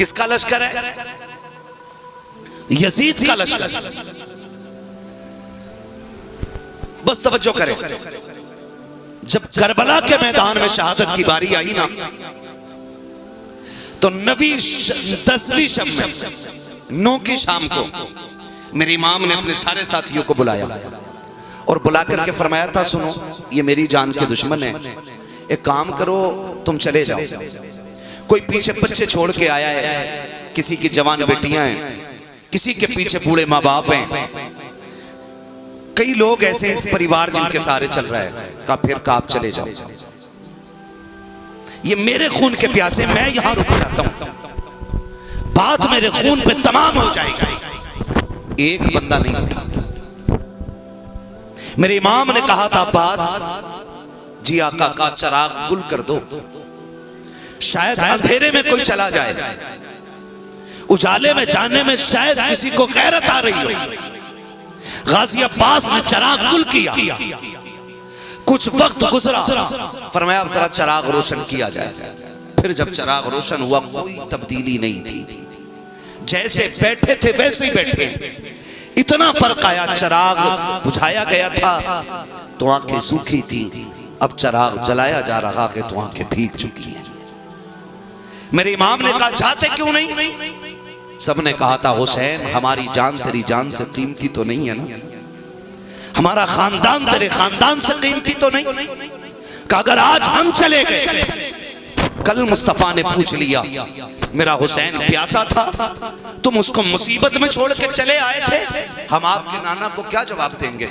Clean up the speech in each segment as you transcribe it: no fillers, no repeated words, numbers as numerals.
किसका लश्कर है? यजीद का लश्कर। बस तवज्जो करें, जब करबला के मैदान में शहादत की बारी आई ना, तो 10वीं शब में 9 की शाम को मेरे इमाम ने अपने सारे साथियों को बुलाया और बुला करके फरमाया था, सुनो ये मेरी जान के दुश्मन है, एक काम करो तुम चले जाओ। कोई पीछे बच्चे छोड़ के आया है, किसी की जवान बेटियां हैं, किसी के पीछे बूढ़े माँ बाप हैं, कई लोग ऐसे परिवार जिनके सारे चल रहा है। कहा फिर का आप चले जाओ, ये मेरे खून के प्यासे, मैं यहां रुक जाता हूं, बात मेरे खून पे तमाम हो जाएगी। एक बंदा नहीं उठा। मेरे इमाम ने कहा था, अब्बास जी आका का चिराग गुल कर दो, शायद अंधेरे में कोई चला जाए, उजाले में जाने में शायद किसी को गैरत आ रही हो। गाजी अब्बास ने चिराग गुल किया, कुछ वक्त गुजरा, फरमाया अब जरा चिराग रोशन किया जाए। फिर जब चिराग रोशन हुआ, कोई तब्दीली नहीं थी, जैसे बैठे थे वैसे ही बैठे। इतना फर्क आया, चिराग बुझाया गया था तो आंखें सूखी थी, अब चिराग जलाया जा रहा है तो आंखें भीग चुकी हैं। मेरे इमाम ने कहा, जाते क्यों नहीं? सबने कहा था, हुसैन हमारी जान तेरी जान से कीमती तो नहीं है ना, हमारा खानदान तेरे खानदान से कीमती तो नहीं? कि अगर आज हम चले गए, कल मुस्तफा ने पूछ लिया, मेरा हुसैन प्यासा था, तुम उसको मुसीबत में छोड़ के चले आए थे, हम आपके नाना को क्या जवाब देंगे?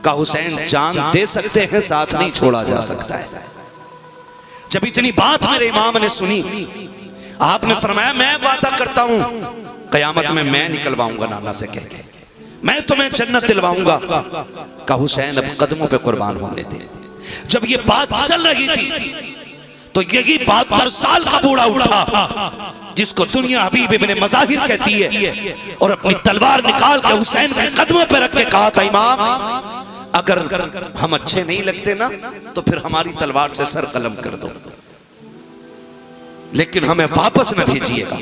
का हुसैन जान दे सकते हैं, साथ नहीं छोड़ा जा सकता है। जब इतनी बात मेरे इमाम ने सुनी, आपने फरमाया, मैं वादा करता हूं कयामत में मैं निकलवाऊंगा नाना से कह के, मैं तुम्हें जन्नत दिलवाऊंगा। का हुसैन अब कदमों पे कुर्बान होने दे। जब ये बात चल रही थी तो यही 72 साल का बूढ़ा उठा, जिसको दुनिया हबीब इब्ने मज़ाहिर कहती है, और अपनी तलवार निकाल के हुसैन के कदमों पे रख के कहा था, इमाम अगर हम अच्छे नहीं लगते ना तो फिर हमारी तलवार से सर कलम कर दो, लेकिन हमें वापस न भेजिएगा।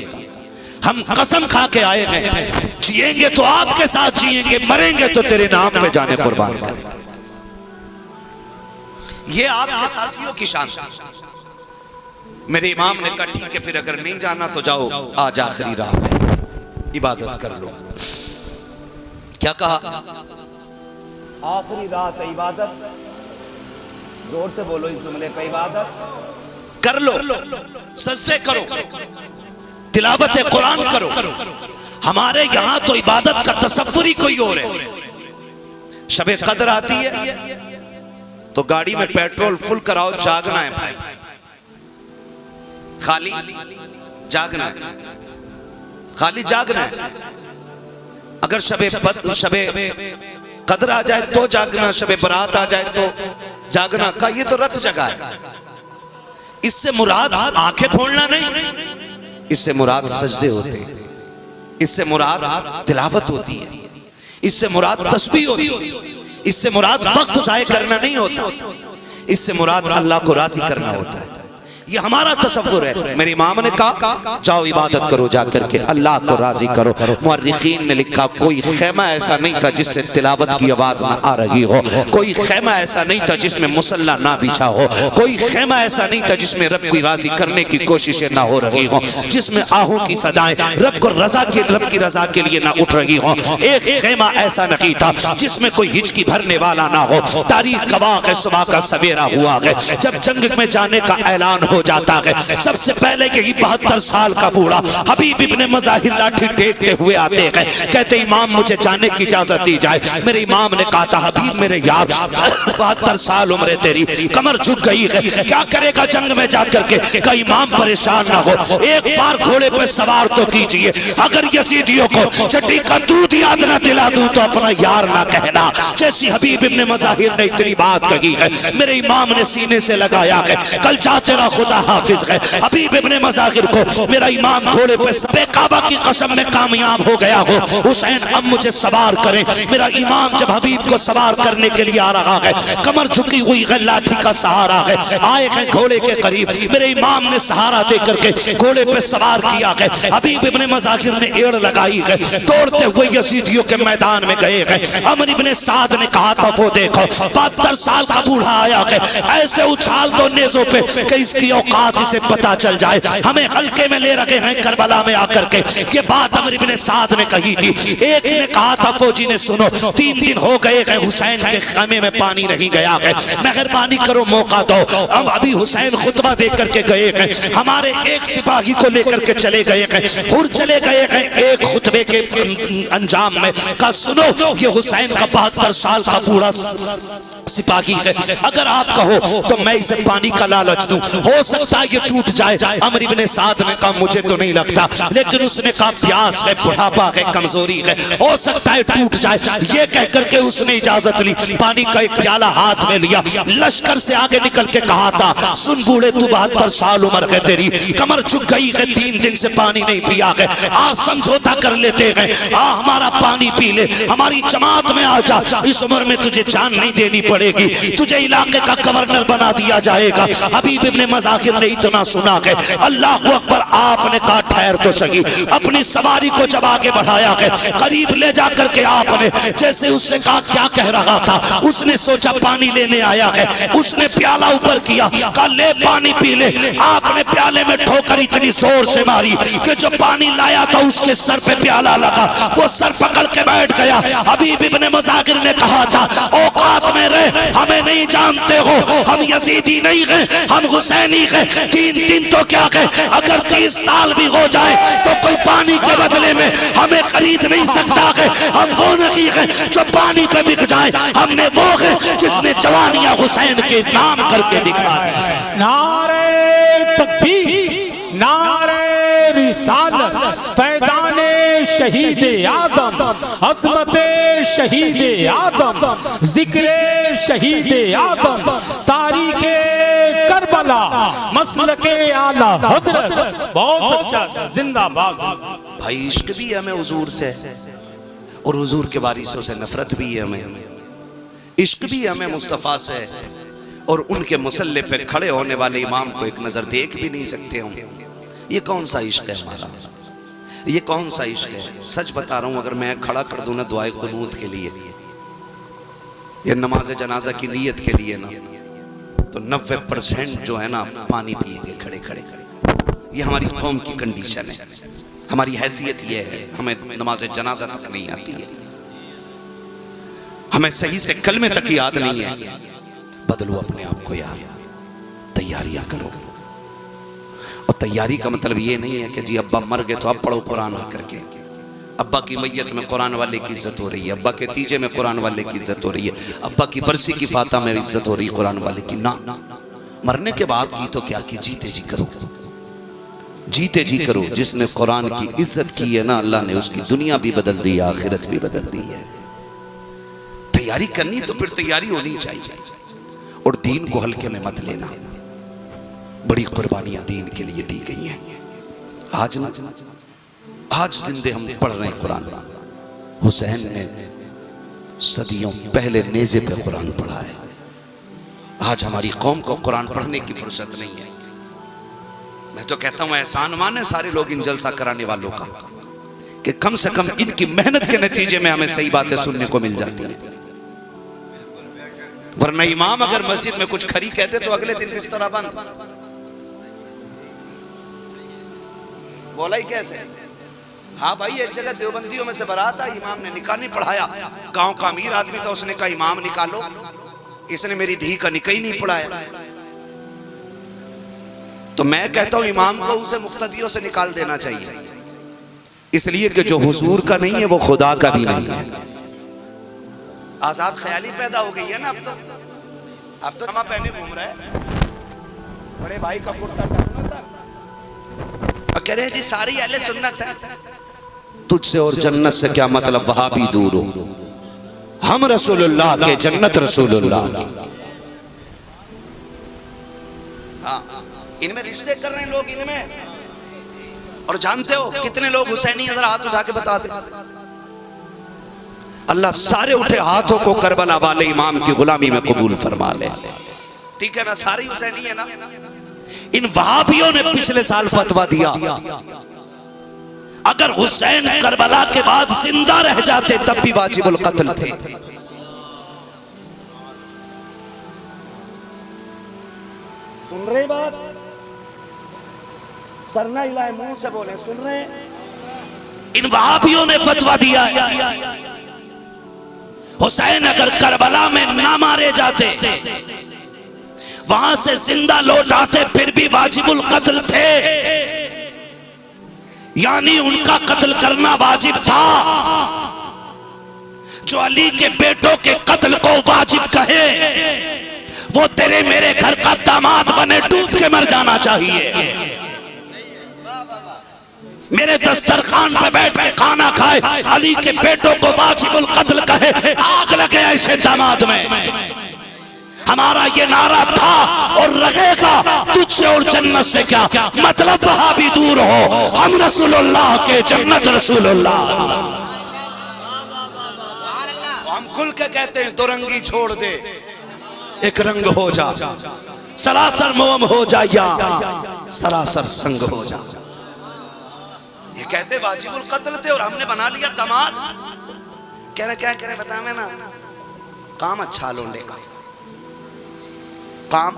हम कसम खा के आए हैं, जिएंगे तो आपके साथ जिएंगे, मरेंगे तो तेरे नाम पे जाने कुर्बान करेंगे। ये आपके साथियों की शान। मेरे इमाम ने कहा, ठीक है फिर अगर नहीं जाना तो जाओ, आज आखिरी रात है, इबादत कर लो। क्या कहा? आखिरी रात है, इबादत। जोर से बोलो इस जुमले पे, इबादत कर लो, सजदे करो, तिलावत कुरान करो। हमारे यहां तो इबादत का तसव्वुर ही कोई और है। शबे कद्र आती है तो गाड़ी में पेट्रोल फुल कराओ, जागना है भाई, खाली जागना है, खाली जागना है। अगर शबे कद्र आ जाए तो जागना, शबे बरात आ जाए तो जागना का ये तो रत जगह है। इससे मुराद आंखें फोड़ना नहीं, इससे मुराद सजदे होते हैं, इससे मुराद तिलावत होती है, इससे मुराद तस्बीह होती है, इससे मुराद वक्त ज़ाय करना नहीं होता, इससे मुराद अल्लाह को राजी करना होता है। ये हमारा तसव्वुर है। मेरे इमाम ने कहा, जाओ इबादत करो, जाकर के अल्लाह को राजी करो। मुअर्रिखीन ने लिखा, कोई खेमा ऐसा नहीं था जिससे तिलावत की आवाज ना आ रही हो, कोई खेमा ऐसा नहीं था जिसमें मुसल्ला ना बिछा हो, कोई खेमा ऐसा नहीं था जिसमें रब को राजी करने की कोशिशें ना हो रही हो, जिसमें आहों की सदाएं रब की रजा के लिए ना उठ रही हो। एक खेमा ऐसा नहीं था जिसमें कोई हिचकी भरने वाला ना हो। तारीख गवाह है, सुबह का सवेरा हुआ है, जब जंग में जाने का ऐलान हो जाता है, सबसे पहले यही 72 साल का बूढ़ा हबीब इब्ने मज़ाहिर लाठी टेकते हुए आते हैं, कहते इमाम मुझे जाने की इजाजत दी जाए। मेरे इमाम ने कहा था, हबीब मेरे यार 72 साल उम्र है तेरी, कमर झुक गई है, क्या करेगा जंग में जाकर के? का इमाम परेशान ना हो, एक बार घोड़े पे सवार तो कीजिए, अगर यजीदियों को चट्टी का दूध याद ना दिला दूं तो अपना यार ना कहना। जैसी हबीब इब्ने मज़ाहिर ने इतनी बात कही है, मेरे इमाम ने सीने से लगाया है, कल जा तेरा खुदा खुदा हाफिज है। हबीब इब्ने मज़ाहिर को मेरा इमाम घोड़े पे सबे काबा की कसम में कामयाब हो गया हो, हुसैन अब मुझे सवार करें। मेरा इमाम जब हबीब को सवार करने के लिए आ रहा है, कमर झुकी हुई है, लाठी का सहारा है, आए हैं घोड़े के करीब, मेरे इमाम ने सहारा दे करके घोड़े पे सवार किया है। हबीब इब्ने मज़ाहिर ने एड़ लगाई है, दौड़ते हुए यजीदियों के मैदान में गए हैं। अमर इब्ने साद ने कहा था वो देखो 72 साल का बूढ़ा आया है, ऐसे उछाल दो नेज़ों पे कि इसकी औकात इसे पता चल जाए, हमें हल्के में ले रखे हैं करबला में आकर के। ये बात अमर इब्ने साद ने कही थी। एक ने कहा था फौजी ने सुनो 3 दिन हो गए हैं हुसैन के खामे में पानी नहीं गया है, मेहरबानी करो मौका दो। अब अभी हुसैन खुतबा दे करके गए हैं, हमारे एक सिपाही को लेकर के चले गए हैं, हुर चले गए हैं एक खुतबे के अंजाम में। कहा सुनो ये हुसैन का 72 साल का बूढ़ा सिपाही है, अगर आप कहो तो मैं इसे पानी का लालच दूं, हो सकता है ये टूट जाए। अमर इब्ने साद ने कहा मुझे तो नहीं लगता, लेकिन उसने कहा प्यास है, बुढ़ापा है, कमजोरी है, हो सकता है टूट जाए। ये कह करके उसने इजाजत ली, पानी का एक प्याला हाथ में लिया, लश्कर से आगे निकल के कहा था सुन बूढ़े तू 72 साल उम्र है तेरी, कमर झुक गई है, 3 दिन से पानी नहीं पिया है, आप समझौता कर लेते हैं, हमारा पानी पी ले, हमारी जमात में आ जा, इस उम्र में तुझे जान नहीं देनी पड़ेगी, तुझे इलाके का गवर्नर बना दिया जाएगा। हबीब इब्ने मज़ाहिर ने इतना सुना है, अल्लाह अकबर, आपने कहा ठहर तो सही। अपनी सवारी को जब आगे बढ़ाया है, करीब ले जाकर के आपने जैसे उससे कहा क्या कह रहा था, उसने सोचा पानी लेने आया है, उसने प्याला ऊपर किया, कहा ले पानी पी ले। आपने प्याले में ठोकर इतनी जोर से मारी कि जो पानी लाया था उसके सर पे प्याला लगा, वो सर पकड़ के बैठ गया। हबीब इब्ने मज़ाहिर ने कहा था औकात में रह, हमें नहीं जानते हो, हम यजीदी नहीं हैं, हम हुसैनी हैं। 3 दिन तो क्या है, अगर 30 साल भी हो जाए तो कोई पानी के बदले में हमें खरीद नहीं सकता है। हम वो नहीं है जो पानी पे बिक जाए, हमने वो है जिसने जवानियां हुसैन के नाम करके दिखा दी। नारे तकबीर, नारे रिसालत, फैज़ाने शहीद आज़म, अज़मते शहीद आज़म, ज़िक्रे शहीद आज़म, तारीख़े करबला, मसलके आला हज़रत। बहुत अच्छा, जिंदाबाद। भाई इश्क भी है हमें हुजूर से, और हुजूर के वारिसों से नफरत भी है हमें। इश्क भी है हमें मुस्तफ़ा से, और उनके मुसल्ले पे खड़े होने वाले इमाम को एक नज़र देख भी नहीं सकते हम। ये कौन सा इश्क है हमारा, ये कौन सा इश्क है? सच बता रहा हूँ, अगर मैं खड़ा कर दूँ ना दुआए कुनूत के लिए या नमाज जनाजा की नीयत के लिए ना, तो 90% जो है ना पानी पिएंगे खड़े खड़े। ये हमारी कौम की कंडीशन है, हमारी हैसियत ये है, हमें नमाज जनाजा तक नहीं आती है, हमें सही से कलमे तक याद नहीं है। बदलो अपने आप को यार, तैयारियां करो। और तैयारी का मतलब ये नहीं है कि जी अब्बा मर गए तो अब पढ़ो कुरान आकर के। अब्बा की मैयत में कुरान वाले की इज्जत हो रही है, अब्बा के तीजे में कुरान वाले की इज्जत हो रही है, अब्बा की बरसी की फाता में इज्जत हो रही है कुरान वाले की। ना, मरने के बाद की तो क्या की, जीते जी करो, जीते जी करो। जिसने कुरान की इज्जत की है ना, अल्लाह ने उसकी दुनिया भी बदल दी, आखिरत भी बदल दी है। तैयारी करनी तो फिर तैयारी होनी चाहिए, और दीन को हल्के में मत लेना। बड़ी कुर्बानियां दीन के लिए दी गई हैं। आज ना, आज जिंदे हम पढ़ रहे हैं कुरान। हुसैन ने सदियों पहले नेज़े पे कुरान पढ़ा है। आज हमारी कौम को कुरान पढ़ने की फुर्सत नहीं है। मैं तो कहता हूँ एहसान माने सारे लोग इन जलसा कराने वालों का, कि कम से कम इनकी मेहनत के नतीजे में हमें सही बातें सुनने को मिल जाती हैं। वरना इमाम अगर मस्जिद में कुछ खरी कहते तो अगले दिन बिस्तरा बंद। बोला ही कैसे? हाँ भाई, एक जगह देवबंदियों में से बारात आई, इमाम ने निकाह नहीं पढ़ाया। गांव का अमीर आदमी था, उसने कहा इमाम निकालो, इसने मेरी धी का निकाह ही नहीं पढ़ाया। तो मैं कहता हूं इमाम को उसे मुक्तदियों से निकाल देना चाहिए, इसलिए कि जो हुजूर का नहीं है वो खुदा का भी नहीं है। आजाद ख्याली पैदा हो गई है ना अब तो जमा पहने घूम रहा है, बड़े भाई का कुर्ता टांगना था और कह रहे जी सारी अहले सुन्नत है। तुझसे और जन्नत से क्या मतलब, वहां भी दूर हो, हम रसूलुल्लाह के, जन्नत रसूलुल्लाह की। हाँ, इनमें रिश्ते कर रहे हैं लोग इनमें। और जानते हो कितने लोग हुसैनी जरा हाथ उठा के बता दे। अल्लाह सारे उठे हाथों को करबला वाले इमाम की गुलामी में कबूल फरमा ले। ठीक है ना, सारे हुसैनी है ना। इन वहाबियों ने पिछले साल फतवा दिया, अगर हुसैन करबला के बाद जिंदा रह जाते तब भी वाजिबुल कत्ल थे। सुन रहे बात? सरना हिलाए, मुंह से बोले, सुन रहे? इन वहाबियों ने फतवा दिया है, हुसैन अगर करबला में ना मारे जाते, वहां से जिंदा लौट आते, फिर भी वाजिबुल कत्ल थे। यानी उनका कत्ल करना वाजिब था। जो अली के बेटों के कत्ल को वाजिब कहे, वो तेरे मेरे घर का दामाद बने डूब के मर जाना चाहिए। मेरे दस्तरखान पे बैठ के खाना खाए, अली के बेटों को वाजिबुल कत्ल कहे, आग लगे ऐसे दामाद में। हमारा ये नारा था और रहेगा, तुझसे और जन्नत से क्या मतलब, वहां भी दूर हो, हम रसूलुल्लाह के जन्नत रसूलुल्लाह। हम खुल के कहते हैं दो रंगी छोड़ दे, एक रंग हो जा, सरासर मोम हो जा या सरासर संग हो जा। ये कहते वाजिबुल कत्ल थे और हमने बना लिया दामाद। कह रहे क्या करें बता, मैं ना काम अच्छा लोंडे का काम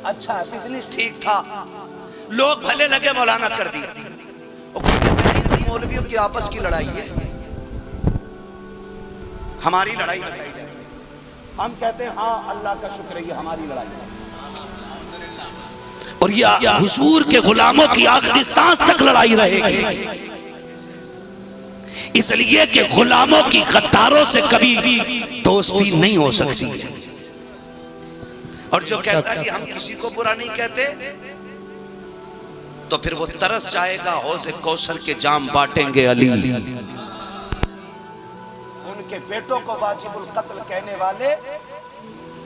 अच्छा, बिजनेस ठीक था, लोग भले लगे मौलाना कर दिया। तो मौलवियों की आपस की लड़ाई है, हमारी लड़ाई बताई जाती है। हम कहते हैं हाँ अल्लाह का शुक्र है ये हमारी लड़ाई है। और ये हुजूर के गुलामों की आखिरी सांस तक लड़ाई रहेगी, इसलिए कि गुलामों की गद्दारों से कभी दोस्ती नहीं हो सकती है। और जो कहता जी हम किसी को बुरा नहीं कहते, तो फिर वो तरस जाएगा, हौज़े कौसर के जाम बांटेंगे अली। उनके बेटों को वाजिबुल कत्ल कहने वाले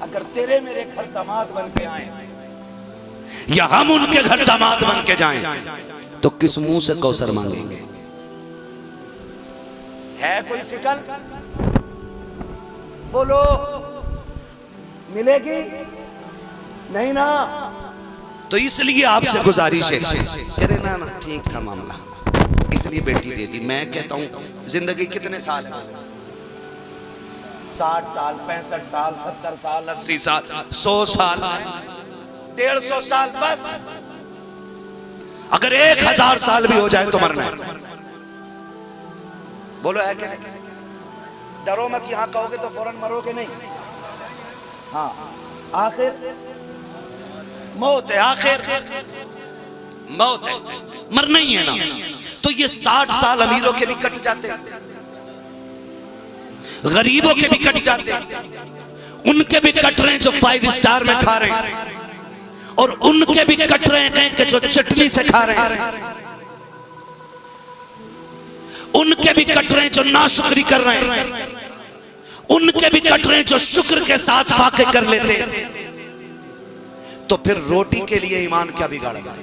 अगर तेरे मेरे घर दामाद बन के आए, या हम उनके घर दामाद बन के जाएं, तो किस मुंह से कौसर मांगेंगे? है कोई शिकल? बोलो, मिलेगी नहीं ना? तो इसलिए आपसे गुजारिश है, अरे ना ना ठीक था मामला, इसलिए बेटी दे दी। मैं कहता हूं जिंदगी कितने साल है? 60 साल, 65 साल, 70 साल, 80 साल, 100 साल, 150 साल, बस। अगर 1000 साल भी हो जाए तो मरना है। बोलो है क्या? डरो मत, यहां कहोगे तो फौरन मरोगे नहीं। हाँ, आखिर मौत है, आखिर मौत है, मरना ही है ना। तो ये 60 साल अमीरों के भी कट जाते हैं, गरीबों के भी कट जाते हैं, उनके भी कट रहे हैं जो 5 स्टार में खा रहे हैं, और उनके भी कट रहे हैं कि जो चटनी से खा रहे हैं, उनके भी कट रहे हैं जो नाशुक्री कर रहे हैं, उनके भी कट रहे हैं जो शुक्र के साथ फाके कर लेते हैं। तो फिर रोटी के लिए ईमान क्या बिगाड़ेगा?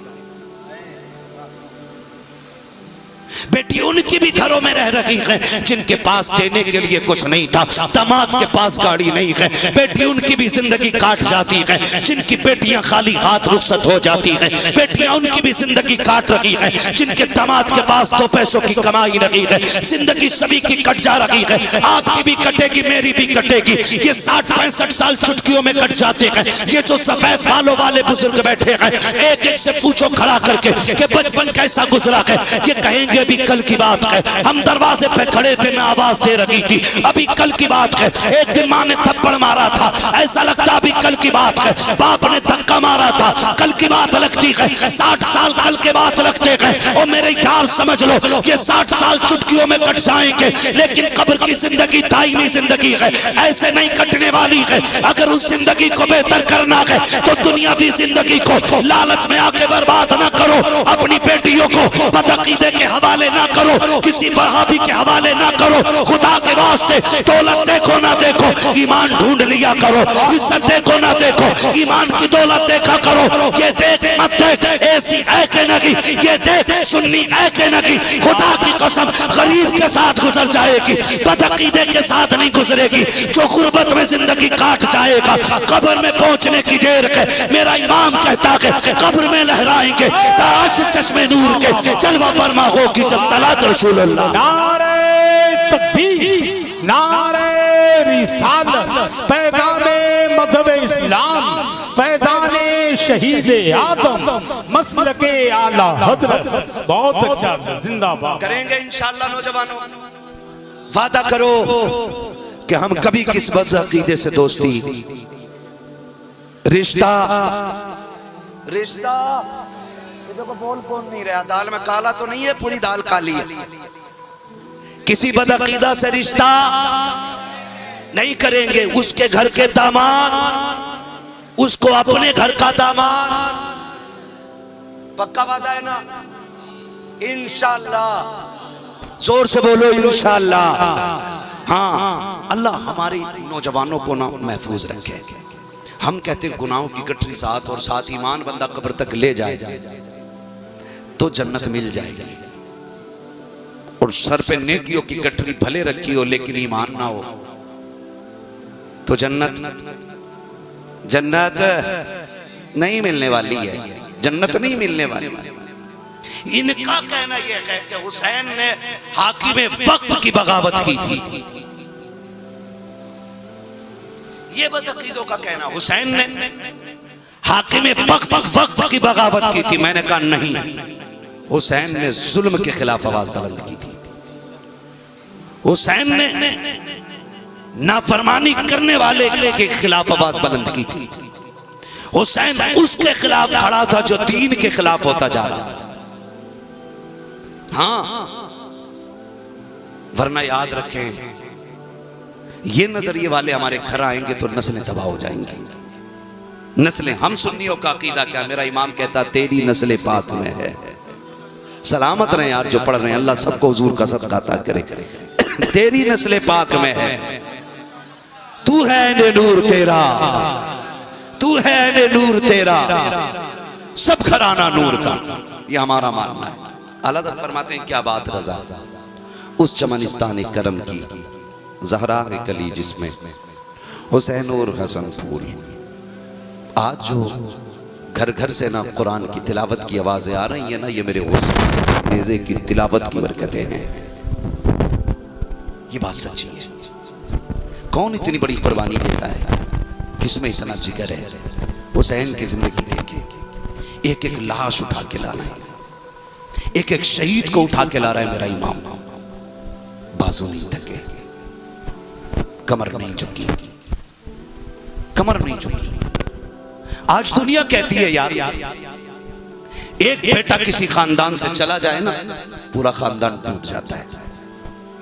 बेटी उनकी भी घरों में रह रही है जिनके पास देने के लिए कुछ नहीं था, दामाद के पास गाड़ी नहीं है, बेटी उनकी भी जिंदगी काट जाती है। जिनकी बेटियां खाली हाथ रुखसत हो जाती हैं, बेटियां उनकी भी जिंदगी काट रही है। जिनके दामाद के पास 2 पैसों की कमाई नहीं है, जिंदगी सभी की कट जा रही है। आपकी भी कटेगी, मेरी भी कटेगी। ये 60-65 साल चुटकियों में कट जाते हैं। ये जो सफेद बालों वाले बुजुर्ग बैठे हैं, एक एक से पूछो खड़ा करके कि बचपन कैसा गुजरा है, ये कहेंगे भी कल की बात है। हम दरवाजे पे खड़े थे, मैं आवाज दे रही थी, अभी कल की बात है। एक दिन माँ ने थप्पड़ मारा था, ऐसा लगता अभी कल की बात है। बाप ने धक्का मारा था, कल की बात लगती है। 60 साल कल के बात लगते हैं। और मेरे यार समझ लो, ये 60 साल चुटकियों में कट जाएंगे, लेकिन कब्र की जिंदगी दायमी जिंदगी है, ऐसे नहीं कटने वाली है। अगर उस जिंदगी को बेहतर करना है तो दुनियावी जिंदगी को लालच में आके बर्बाद ना करो। अपनी बेटियों को बदअकीदे के हवाले हवाले ना करो, किसी वहाबी के हवाले ना करो। खुदा के वास्ते दौलत देखो ना देखो, ईमान ढूंढ लिया करो। इज्जत देखो ना देखो, ईमान की दौलत देखा करो। ये देख मत देख ऐसी है के नगी, ये देख सुन्नी है के नगी। खुदा की कसम गरीब के साथ गुजर जाएगी, बदअकीदे के साथ नहीं गुजरेगी। जो गुर्बत में जिंदगी काट जाएगा, कब्र में पहुंचने की देर के मेरा इमाम कहता है कब्र में लहराएंगे ताश चश्मे नूर के, जलवा फरमा होगी जब तलात रसूलुल्लाह। नारे तकबीर, नारे रिसालत, पैगामे मजहब इस्लाम, फैजाने शहीद आजम, मसलके आला हजरत। बहुत अच्छा, जिंदाबाद। करेंगे इंशाअल्लाह। नौजवानों, वादा करो कि हम कभी किस बदअकीदे से दोस्ती, रिश्ता देखो बोल कौन नहीं रहा, दाल में काला तो नहीं है, पूरी दाल काली है। किसी बदअकीदा से रिश्ता नहीं करेंगे। उसके घर के दामाद, उसको अपने घर का दामाद, पक्का वादा है ना? इंशाअल्लाह। जोर से बोलो इंशाअल्लाह। हाँ, अल्लाह हमारे नौजवानों को ना महफूज रखे। हम कहते हैं गुनाहों की गठरी साथ और साथ ईमान बंदा कब्र तक ले जाए तो जन्नत मिल जाएगी, और सर पे नेकियों की गठरी भले रखी हो लेकिन ईमान ना हो तो जन्नत नहीं मिलने वाली है, जन्नत नहीं मिलने वाली। इनका कहना यह है कि हुसैन ने हाकिम वक्त की बगावत की थी। ये बदअकीदों का कहना, हुसैन ने हाकिम वक्त की बगावत की थी। मैंने कहा नहीं, हुसैन ने जुल्म के खिलाफ आवाज बुलंद की थी। हुसैन ने नाफरमानी करने वाले के खिलाफ आवाज बुलंद की थी। हुसैन उसके खिलाफ खड़ा था जो दीन के खिलाफ होता जा रहा था। हाँ, वरना याद रखें, ये नजरिए वाले हमारे घर आएंगे तो नस्लें तबाह हो जाएंगी। नस्लें, हम सुन्नियों का अकीदा क्या, मेरा इमाम कहता तेरी नस्ल पाक में है। सलामत रहे यार जो पढ़ रहे हैं, अल्लाह सबको हुजूर का सदका अता करे। तेरी नस्ल पाक में है, तू है ने नूर तेरा, तू है ने नूर तेरा, सब घराना नूर का, ये हमारा मानना है। आला हज़रत फरमाते हैं क्या बात रजा, उस चमनिस्तान करम की ज़हरा कली जिसमें हुसैन और हसन फूल। आज जो घर घर से ना कुरान की तिलावत की आवाज़ें आ रही हैं ना, ये मेरे हुसैन नेज़े की तिलावत की बरकतें हैं। ये बात सच्ची है। कौन इतनी बड़ी कुर्बानी देता है, किसमें इतना जिगर है। हुसैन की जिंदगी देखे, एक एक लाश उठा के लाना है, एक एक शहीद को उठा के ला रहा है मेरा इमाम। बाजू नहीं थके, कमर नहीं झुकी, कमर नहीं झुकी। आज दुनिया कहती है यार, एक बेटा किसी खानदान से चला जाए ना, पूरा खानदान टूट जाता है।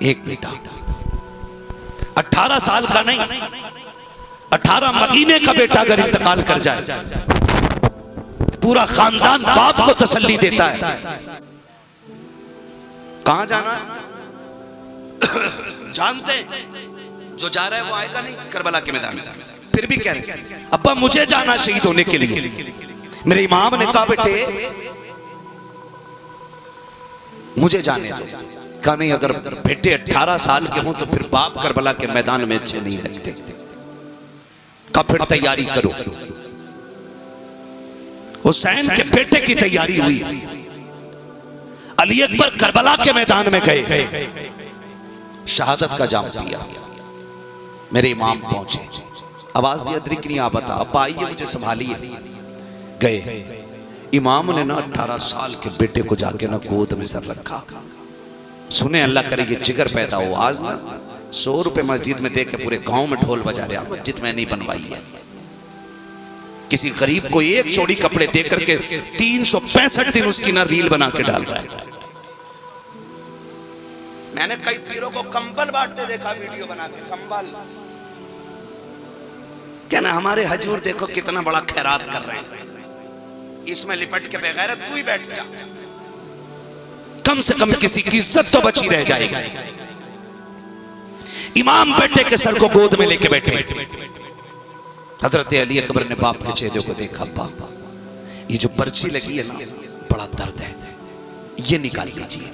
एक बेटा 18 साल का नहीं, 18 महीने का बेटा अगर इंतकाल कर जाए, पूरा खानदान बाप को तसल्ली देता है। कहां जाना है जानते हैं, जो जा रहा है वो आएगा नहीं करबला के मैदान से। फिर भी कह रहे अब्बा मुझे जाना शहीद होने के लिए। मेरे इमाम ने कहा बेटे मुझे जाने दो। कहा नहीं, अगर बेटे 18 साल के हों तो फिर बाप करबला के मैदान में अच्छे नहीं लगते। कहा फिर तैयारी करो। हुसैन के बेटे की तैयारी हुई। अली अकबर करबला के मैदान में गए, शहादत का जाम पिया। मेरे इमाम पहुंचे, आवाज दी अदरिक नहीं, आ बता अब आइए मुझे संभालिए। गए, इमाम ने ना 18 साल के बेटे को जाके ना गोद में सर रखा। सुने अल्लाह करे ये जिगर पैदा हो। आज ना 100 रुपए मस्जिद में दे के पूरे गांव में ढोल बजा रहे, मस्जिद में नहीं बनवाई है। किसी गरीब को एक जोड़ी कपड़े दे करके 365 दिन उसकी ना रील बना के डाल रहा है। मैंने कई पीरों को कंबल बांटते देखा, वीडियो बना के कंबल। कहना हमारे हजूर देखो कितना बड़ा खैरात कर रहे हैं, इसमें लिपट के बगैर तू ही बैठ जा। कम से कम किसी की इज्जत तो बची रह जाएगी। इमाम बेटे के सर को गोद में लेके बैठे। हजरत अली अकबर ने बाप के चेहरे को देखा, बाप ये जो पर्ची लगी है ना, बड़ा दर्द है, ये निकाल लीजिए।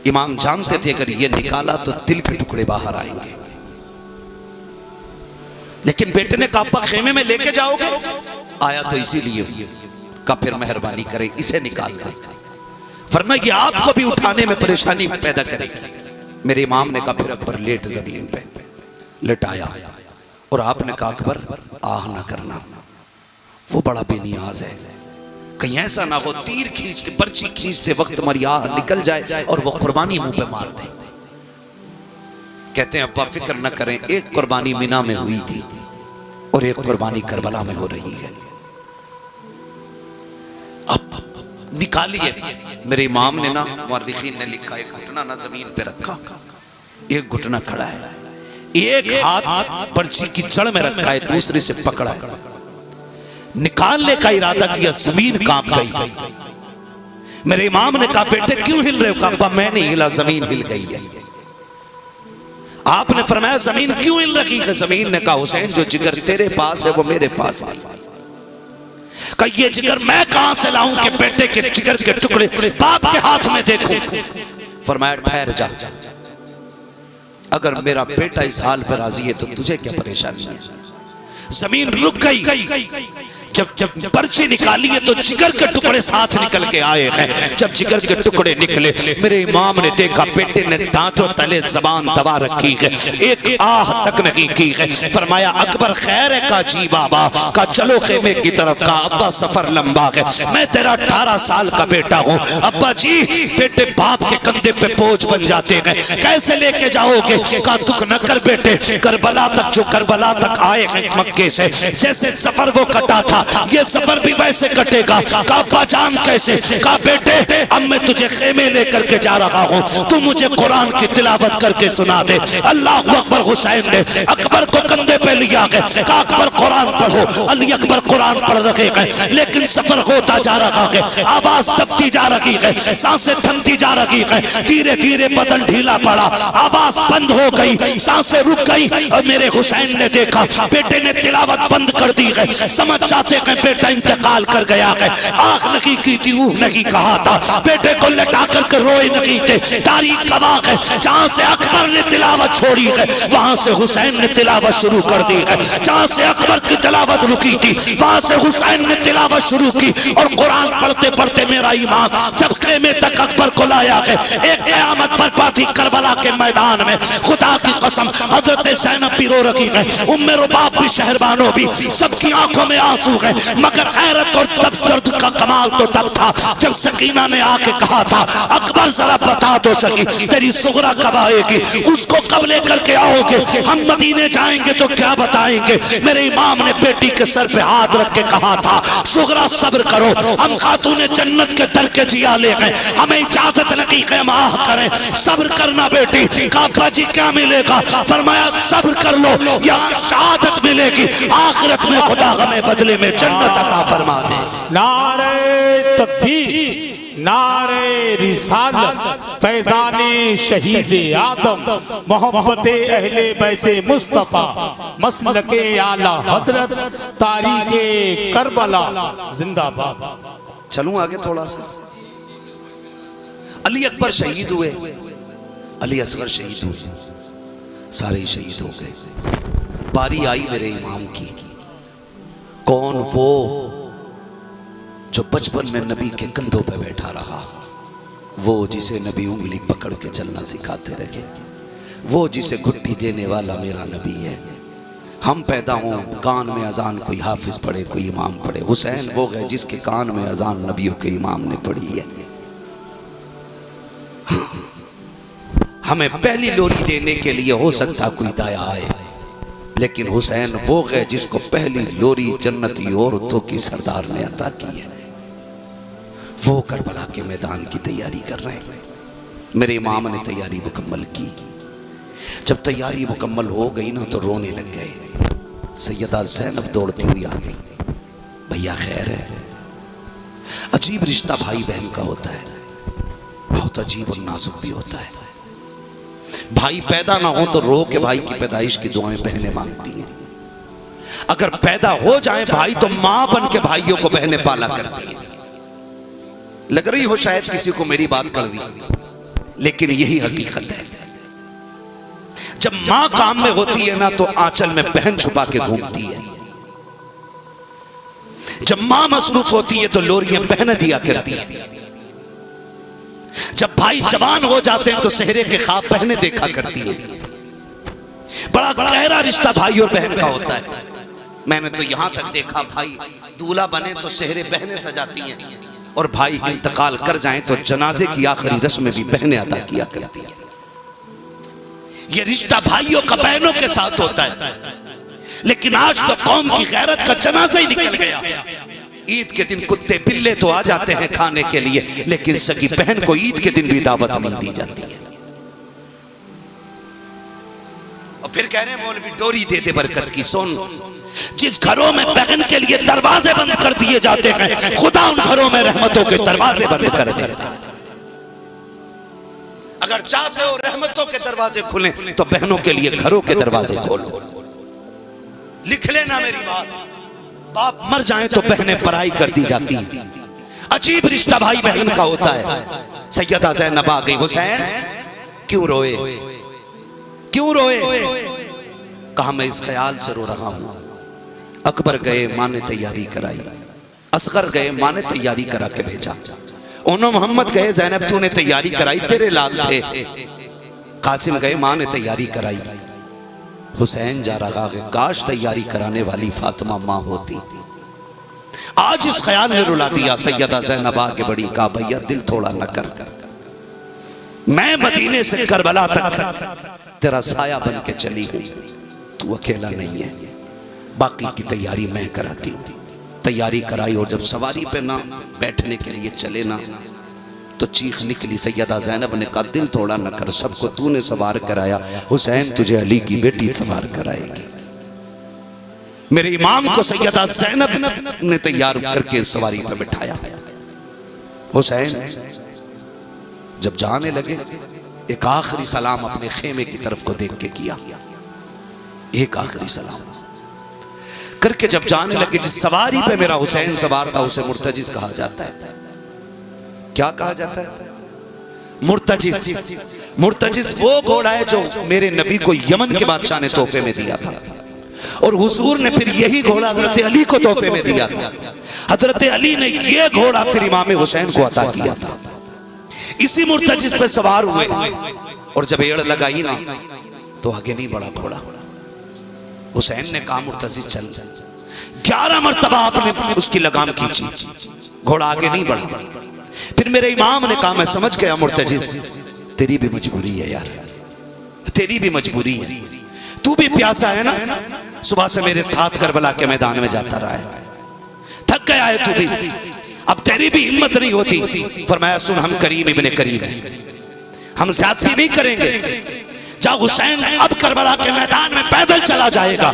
इमाम जानते थे अगर ये निकाला तो दिल के टुकड़े बाहर आएंगे, लेकिन बेटे ने कहा अब्बा खेमे में लेके जाओगे? आया तो इसीलिए का फिर मेहरबानी करें इसे निकाल दें। फरमाया ये आपको भी उठाने में परेशानी पैदा करेगी। मेरे इमाम ने कहा फिर अकबर लेट जमीन पे लेटाया और आपने कहा अकबर आह ना करना, वो बड़ा बेनियाज है, कहीं ऐसा ना हो तीर खींचते पर्ची खींचते वक्त हमारी आह निकल जाए और वो कुर्बानी मुंह पे मार दे। कहते हैं अब्बा फिक्र न करें, एक कुर्बानी मिना में हुई थी और एक कुर्बानी करबला में हो रही है, अब निकालिए। मेरे इमाम ने ना, मुअर्रिखीन ने लिखा, एक घुटना ना जमीन पे रखा, एक घुटना खड़ा है, एक हाथ पर्ची की जड़ में रखा है, दूसरे से पकड़ा है। निकालने का इरादा किया, जमीन कांप गई। मेरे इमाम ने कहा बेटे क्यों हिल रहे हो? कहा मैं नहीं हिला, जमीन हिल गई है। आपने फरमाया जमीन क्यों हिल रही है? जमीन ने कहा हुसैन जो जिगर तेरे पास है वो मेरे पास नहीं। कहा ये जिगर मैं कहां से लाऊं कि बेटे के जिगर के टुकड़े बाप के हाथ में देखूं? फरमाया ठहर जा, अगर मेरा बेटा इस हाल पर राजी है तो तुझे क्या परेशानी है? जमीन रुक गई। जब पर्ची निकाली है तो जिगर के टुकड़े साथ निकल के आए हैं। जब जिगर के टुकड़े निकले मेरे इमाम ने देखा बेटे ने दांतों तले जबान दबा रखी है, एक आह तक नहीं की है। फरमाया अकबर खैर है? का जी बाबा। का चलो खेमे की तरफ। का अब्बा सफर लंबा है, मैं तेरा 18 साल का बेटा हूँ। अब्बा जी बेटे बाप के कंधे पे बोझ बन जाते हैं, कैसे लेके जाओगे? का दुख न कर बेटे, करबला तक जो करबला तक आए हैं मक्के से, जैसे सफर वो कटा था ये सफर भी वैसे कटेगा। का पहचान कैसे? का बेटे अब मैं तुझे खेमे लेकर के जा रहा हूँ, तू मुझे कुरान की तिलावत करके सुना दे। अल्लाह अकबर। हुसैन ने अकबर को कंधे पे लिया है, का अकबर कुरान पढ़ो। अली अकबर कुरान पढ़ रहे हैं, लेकिन सफर होता जा रहा है, आवाज दबती जा रही है, सांसें थमती जा रही है, धीरे धीरे बदन ढीला पड़ा, आवाज बंद हो गई, सांसें रुक गई। और मेरे हुसैन ने देखा बेटे ने तिलावत बंद कर दी है, समझ जाते हैं बेटा इंतकाल कर गया है। आंख नहीं की थी, ऊह नहीं कहा था, बेटे को लटा करके रोए नहीं थे। तारीख गवाह है, जहां से अकबर ने तिलावत छोड़ी है वहां से हुसैन ने तिलावत शुरू कर दी है। जहां से अकबर की तिलावत रुकी थी वहां से हुसैन ने तिलावत शुरू की। और कुरान पढ़ते पढ़ते मेरा इमाम जब खेमे तक अकबर को लाया है, एक क़यामत बर्पा थी करबला के मैदान में। खुदा की कसम हजरत ज़ैनब भी रो रही है, उम्मे रुबाब भी, शहरबानो भी, सबकी आंखों में आंसू है। मगर हैरत और तब दर्द का कमाल तो तब था जब सकीना ने आके कहा था अकबर जरा बता दो सकी तेरी सुगरा कब आएगी, उसको कब लेकर के आओगे? हम मदीने जाएंगे तो क्या बताएंगे? मेरे इमाम ने बेटी के सर पे हाथ रख के कहा था सुगरा सब्र करो, हम खातूने जन्नत के दर के जिया ले गए, हमें इजाजत नहीं कि हम आह करें। सब्र करना बेटी। कहा अब्बा जी क्या मिलेगा? फरमाया सब्र कर लो, यहाँ शहादत मिलेगी, आखिरत में खुदा हमें बदले में जन्नत अता फरमा दे। नारे तकबीर, नारे रिसालत, फैज़ाने शहीदे आदम, मोहब्बते अहले बैते मुस्तफा, मसलके आला हजरत, तारीखे करबला जिंदाबाद। चलूं आगे थोड़ा सा। अली अकबर शहीद हुए, अली असगर शहीद हुए, सारे शहीद हो गए। बारी आई मेरे इमाम की। कौन वो जो बचपन में नबी के कंधों पे बैठा रहा, वो जिसे नबी उंगली पकड़ के चलना सिखाते रहे, वो जिसे घुट्टी देने वाला मेरा नबी है। हम पैदा हों कान में अजान कोई हाफिज पढ़े कोई इमाम पढ़े, हुसैन वो है जिसके कान में अजान नबियों के इमाम ने पढ़ी है। हमें पहली लोरी देने के लिए हो सकता कोई दाया आए, लेकिन हुसैन वो है जिसको पहली लोरी जन्नती औरतों की सरदार ने अता की है। वो करबला के मैदान की तैयारी कर रहे हैं। मेरे इमाम ने तैयारी मुकम्मल की। जब तैयारी मुकम्मल हो गई ना तो रोने लग गए। सैयदा ज़ैनब दौड़ती हुई आ गई, भैया खैर है? अजीब रिश्ता भाई बहन का होता है। बहुत अजीब और नाजुक भी होता है। भाई पैदा ना हो तो रो के भाई की पैदाइश की दुआएं बहनें मांगती हैं। अगर पैदा हो जाए भाई तो मां बन के भाइयों को बहनें पाला करती हैं। लग रही हो शायद किसी को मेरी बात कड़वी, लेकिन यही हकीकत है। जब मां काम में होती है ना तो आंचल में बहन छुपा के घूमती है। जब मां मसरूफ होती है तो लोरियां बहनें दिया करती हैं। जब भाई जवान हो जाते हैं तो सेहरे के ख्वाब बहनें देखा करती हैं। बड़ा गहरा रिश्ता भाई और बहन का होता है। मैंने तो यहां तक देखा भाई दूल्हा बने तो सेहरे बहनें सजाती हैं और भाई इंतकाल कर जाएं तो जनाजे की आखिरी रस्म में भी बहनें अदा किया करती हैं। ये रिश्ता भाइयों का बहनों के साथ होता है। लेकिन आज तो कौम की गैरत का जनाजा ही निकल गया। ईद के दिन कुत्ते बिल्ले तो आ जाते हैं खाने के लिए, लेकिन सगी बहन को ईद के दिन भी दावत नहीं दी जाती है। और फिर कह रहे हैं मौलवी डोरी दे दे बरकत की। सुन, जिस घरों में बहन के लिए दरवाजे बंद कर दिए जाते हैं, खुदा उन घरों में रहमतों के दरवाजे बंद कर देता है। अगर चाहते हो रहमतों के दरवाजे खुलें तो बहनों के लिए घरों के दरवाजे खोलो। लिख लेना मेरी बात, बाप मर जाए तो बहनें पराई कर दी जाती हैं। अजीब रिश्ता भाई बहन का होता है। सैयदा ज़ैनब आ गई, हुसैन क्यों रोए, क्यों रोए? कहा मैं इस ख्याल से रो रहा हूं। अकबर गए, मां ने तैयारी कराई। असगर गए, मां ने तैयारी करा के भेजा। ओनो मोहम्मद गए, ज़ैनब तूने तैयारी कराई, तेरे लाल थे। कासिम गए, मां ने तैयारी कराई। हुसैन जा रहा है, काश तैयारी कराने वाली फातिमा मां होती। आज इस ख्याल ने रुला दिया। सैयदा ज़ैनब आगे बढ़ी, कहा भैया दिल थोड़ा न कर, मैं मदीने से करबला तक तेरा साया बन के चली हूं, तू अकेला नहीं है, बाकी की तैयारी मैं कराती हूं। तैयारी कराई और जब सवारी पे ना बैठने के लिए चले ना तो चीख निकली। सैयदा ज़ैनब ने कहा दिल थोड़ा न कर, सबको तूने सवार कराया, हुसैन तुझे अली की बेटी सवार कराएगी। मेरे इमाम को सैयदा ज़ैनब ने तैयार करके सवारी पे बिठाया। हुसैन जब जाने लगे एक आखिरी सलाम अपने खेमे की तरफ को देख के किया। एक आखिरी सलाम करके जब जाने लगे, जिस सवारी पे मेरा हुसैन सवार था उसे मुर्तजिस कहा जाता है। क्या कहा जाता है? मुर्तजिस। मुर्तजिस वो घोड़ा है जो मेरे नबी को यमन के बादशाह ने तोहफे में दिया था और हुजूर ने फिर यही घोड़ा हजरत अली को तोहफे में दिया था। हजरत अली ने ये घोड़ा फिर इमाम हुसैन को अता किया था। इसी मुर्तजिस पे सवार हुए और जब एड़ लगाई ना तो आगे नहीं बढ़ा घोड़ा। हुसैन ने कहा मुर्तजिस चल। 11 मरतबा आपने उसकी लगाम खींची, घोड़ा आगे नहीं बढ़ा। फिर मेरे इमाम ने कहा मैं समझ गया मुर्तजिस, तेरी भी मजबूरी है यार, तेरी भी मजबूरी है, तू भी प्यासा है ना, सुबह से मेरे साथ करबला के मैदान में जाता रहा है, थक गया है तू भी, अब तेरी भी हिम्मत नहीं होती। फरमाया सुन, हम करीम इब्ने करीम हैं, हम ज्यादती नहीं करेंगे। जब हुसैन अब करबला के मैदान में पैदल चला जाएगा,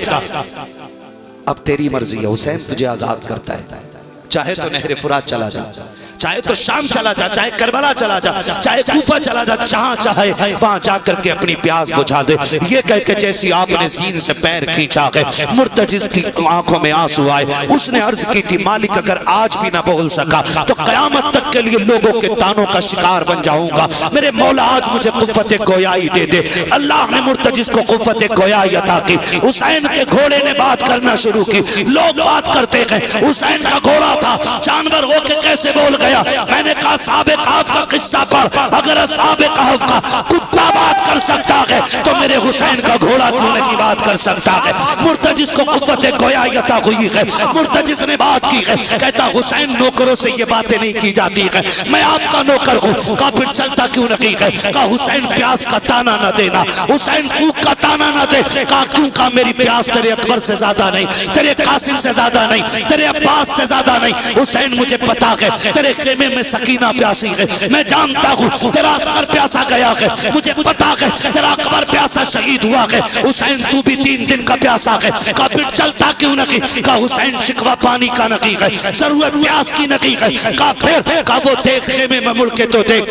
अब तेरी मर्जी है, हुसैन तुझे आजाद करता है, चाहे तो नहर फुरात चला जा, चाहे तो शाम चला जा, चाहे करबला चला जा, चाहे कूफा चला जा, जहां चाहे वहां जाकर के अपनी प्यास बुझा दे। ये कह के जैसी आपने सीन से पैर खींचा है, मुर्तजिस की आंखों में आंसू आए। उसने अर्ज की थी मालिक अगर आज भी ना बोल सका तो कयामत तक के लिए लोगों के तानों का शिकार बन जाऊंगा। मेरे मौला आज मुझे कुव्वत गोयाई दे दे। अल्लाह ने मुर्तजिस को कुव्वत गोयाई अता की। हुसैन के घोड़े ने बात करना शुरू की। लोग बात करते गए, हुसैन का घोड़ा था, जानवर होके कैसे बोल गया। मैंने कहा साहबे कहफ का किस्सा पढ़, अगर साहबे कहफ का कुत्ता बात कर सकता है तो मेरे हुसैन का घोड़ा क्यों नहीं बात कर सकता है। मुर्तजिस को कुव्वत गोयाई अता हुई है, मुर्तजिस ने बात की है। कहता हुसैन नौकरों से ये बातें नहीं की जाती है, मैं आपका नौकर हूँ। का फिर चलता क्यों नहीं है? का हुसैन प्यास का ताना न देना, हुसैन भूख का ताना न दे। का क्यों? का मेरी प्यास तेरे अकबर से ज्यादा नहीं, तेरे कासिम से ज्यादा नहीं, तेरे अब्बास से ज्यादा नहीं। हुसैन मुझे पता है तेरे खेमे में सकीना प्यासी है, मैं जानता हूँ तेरा अस्कर प्यासा गया है, मुझे पता है तेरा अकबर प्यासा शहीद हुआ है, हुसैन तू भी 3 दिन का प्यासा है। का फिर चलता क्यों नहीं, का हुसैन शिकवा पानी का नहीं है, जरूरत प्यास की नहीं है। का फिर का वो देख खेमे में मुड़ के तो देख,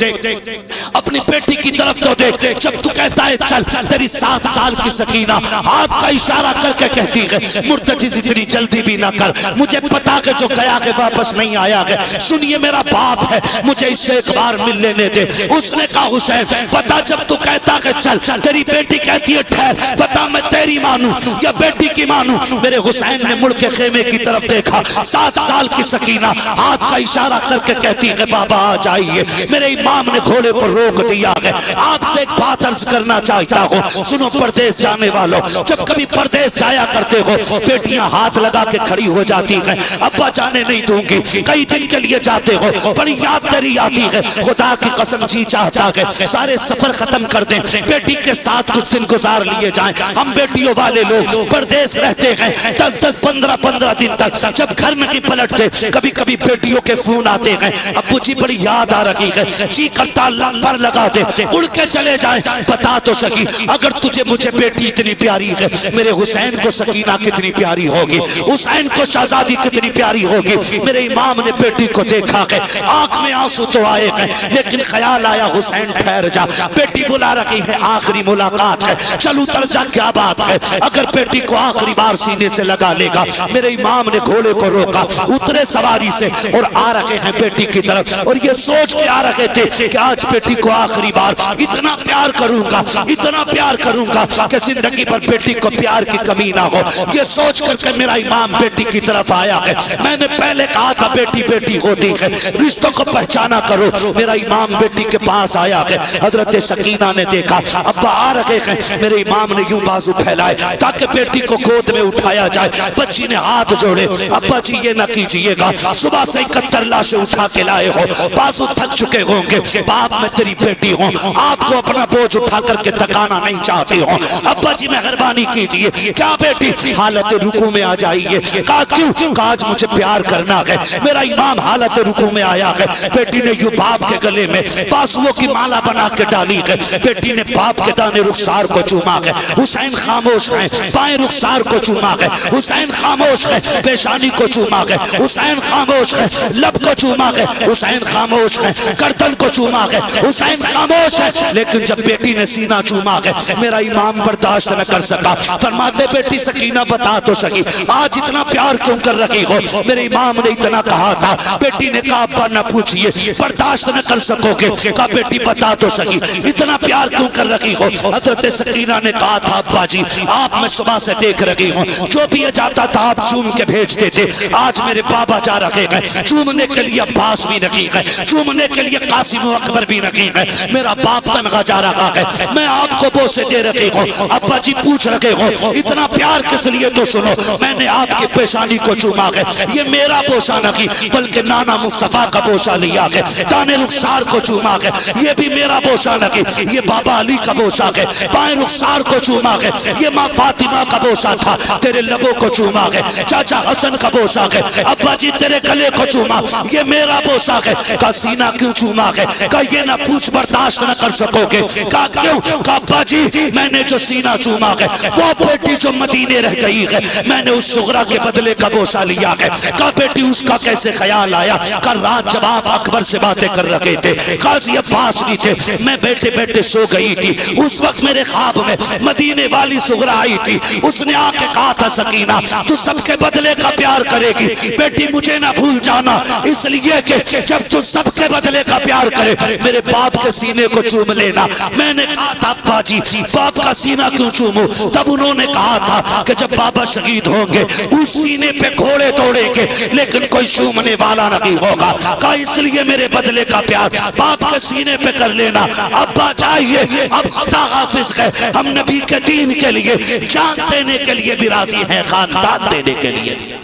अपनी बेटी की तरफ तो देख। जब तू कहता है चल, तेरी 7 साल की सकीना हाथ का इशारा करके कहती है मुर्तजिज इतनी जल्दी भी ना कर, मुझे पता है जो गया है वापस नहीं आया है। सुनिए मेरा बाप है, मुझे इससे एक बार मिल लेने दे। उसने कहा हुसैन पता, जब तू कहता है चल, तेरी बेटी कहती है ठहर, पता मैं तेरी मानूं या बेटी की मानूं। मेरे हुसैन ने मुड़ के खेमे की तरफ देखा, 7 साल की सकीना हाथ का इशारा करके कहती है बाबा आ जाइए। मेरे इमाम ने घोड़े को रोक दिया है। आपसे एक बात अर्ज करना चाहता हूँ, सुनो परदेश जाने वालों, जब कभी परदेश जाया करते हो बेटियां हाथ लगा के खड़ी हो जाती है, अब्बा जाने नहीं दूंगी, कई दिन के लिए जाते हो, बड़ी याद तेरी आती है। खुदा की कसम जी चाहता है सारे सफर खत्म कर दें, बेटी के साथ कुछ दिन गुजार लिए जाएं। हम बेटियों वाले लोग परदेश रहते हैं 10-10, 15-15 दिन तक, जब घर में नहीं पलटते कभी कभी बेटियों के फोन आते हैं, अब्बू जी बड़ी याद आ रही है, जी करता पर लगा दे, उड़ के चले जाए। बता तो सकी अगर तुझे मुझे बेटी इतनी प्यारी है, मेरे हुसैन को सकीना कितनी प्यारी होगी, हुसैन को शहजादी कितनी प्यारी होगी। मेरे इमाम ने बेटी को देखा है, आंख में आंसू तो आए हैं, लेकिन ख्याल आया हुसैन ठहर जा, बेटी बुला रही है, आखिरी मुलाकात है, चल उतर जा, क्या बात है। अगर बेटी को आखिरी बार सीने से लगा लेगा। मेरे इमाम ने घोड़े को रोका, उतरे सवारी से और आ रहे हैं बेटी की तरफ, और ये सोच के आ रहे थे कि आज बेटी को आखिरी बार इतना प्यार करूंगा, इतना प्यार करूंगा कि जिंदगी भर बेटी को प्यार की कमी ना हो। ये सोच करके मेरा इमाम बेटी की तरफ आया है। मैंने पहले कहा था बेटी बेटी होती है, रिश्तों को पहचाना करो। मेरा इमाम बेटी के पास आया है, हजरत सकीना ने देखा अब्बा आ रहे हैं, मेरे इमाम ने यूं बाजू फैलाए ताकि बेटी को गोद में उठाया जाए। बच्ची ने हाथ जोड़े, अब्बा जी ये ना कीजिएगा, सुबह से 71 लाशें उठा के लाए हो, बाजू थक चुके होंगे, बाप मैं तेरी बेटी हूँ, आपको अपना बोझ उठा करके थकाना नहीं चाहती हूँ, अब्बा जी मेहरबानी कीजिए। क्या बेटी हालत रुकू में आ जाइए। कहा क्यों, कहा आज मुझे प्यार करना है। मेरा इमाम हालत रुकू में आया है। बेटी ने यूं बाप के गले में बाजुओं की माला बना के डाली है, बेटी ने बाप के दाने रुखसार को चूमा है। हुसैन खामोश है, बाएं रुखसार को चूमा है, हुसैन खामोश है, पेशानी को चूमा है, हुसैन खामोश है, लब को चूमा है, हुसैन खामोश है, गर्दन को चूमा है, हुसैन खामोश है। लेकिन जब बेटी ने सीना चूमा है, मेरा इमाम बर्दाश्त न कर सका। फरमाते बेटी सकीना बता तो सकी आज इतना प्यार क्यों कर रही हो। मेरे इमाम ने इतना कहा था, बेटी ने कहा अब्बा न पूछिए, बर्दाश्त न कर सकोगे। कहा बेटी बता तो सकी इतना प्यार क्यों कर रही हो। हजरत सकीना ने कहा था अब्बा जी आप मैं सुबह से देख रही हूँ, जो भी ये जाता था आप चूम के भेजते थे। आज मेरे बाबा जा रहे हैं, चूमने के लिए अब्बास भी नहीं है, चूमने के लिए कासिम अकबर भी नहीं है, मेरा बाप तनखा जा रहा है, मैं आपको बोसे दे रही हूँ। अब्बा जी पूछ रहे हो इतना प्यार किस लिए, तो सुनो मैंने आपकी पेशानी को चूमा है, ये मेरा बोसा नहीं बल्कि नाना मुस्तफा का बोसा लिया है। दाने रुखसार को चूमा है, ये भी मेरा बोसा नहीं, ये बाबा अली का बोसा है। बाएं रुखसार को चूमा है, ये माँ फातिमा का बोसा था। तेरे लबों को चूमा है, चाचा हसन का बोसा है। अब्बा जी तेरे गले को चूमा, ये मेरा बोसा है। का सीना क्यों चूमा है, का ये ना पूछ बर्दाश्त न कर सकोगे। का क्यों, का अब्बा जी मैंने जो सीना चूमा है वो बेटी जो मदीने रह गई है, मैंने उस सुगरा के बदले का बोसा लिया है। का बेटी उसका कैसे ख्याल आया। कल रात जब आप अकबर से बातें कर रहे थे, काजी अब्बास भी थे, मैं बैठे बैठे सो गई थी। उस वक्त मेरे ख्वाब में मदीने वाली सुगरा आई थी, उसने आके कहा था सकीना तू सबके बदले का प्यार करेगी बेटी, मुझे ना भूल जाना, इसलिए कि जब तू सबके बदले का प्यार करे मेरे बाप के सीने को चूम लेना। मैंने कहा था अब्बा जी बाप का सीना क्यों चूमूं। तब उन्होंने कहा था कि जब बाबा शहीद होंगे उस सीने पे घोड़े तोड़ेंगे लेकिन कोई चूमने वाला नहीं होगा। कहा इसलिए मेरे बदले का प्यार बाप के सीने पे कर लेना। अब्बा चाहिए अब खुदा हाफिज है, हम नबी के दीन के लिए जान देने के लिए भी राजी हैं, खानदान देने के लिए।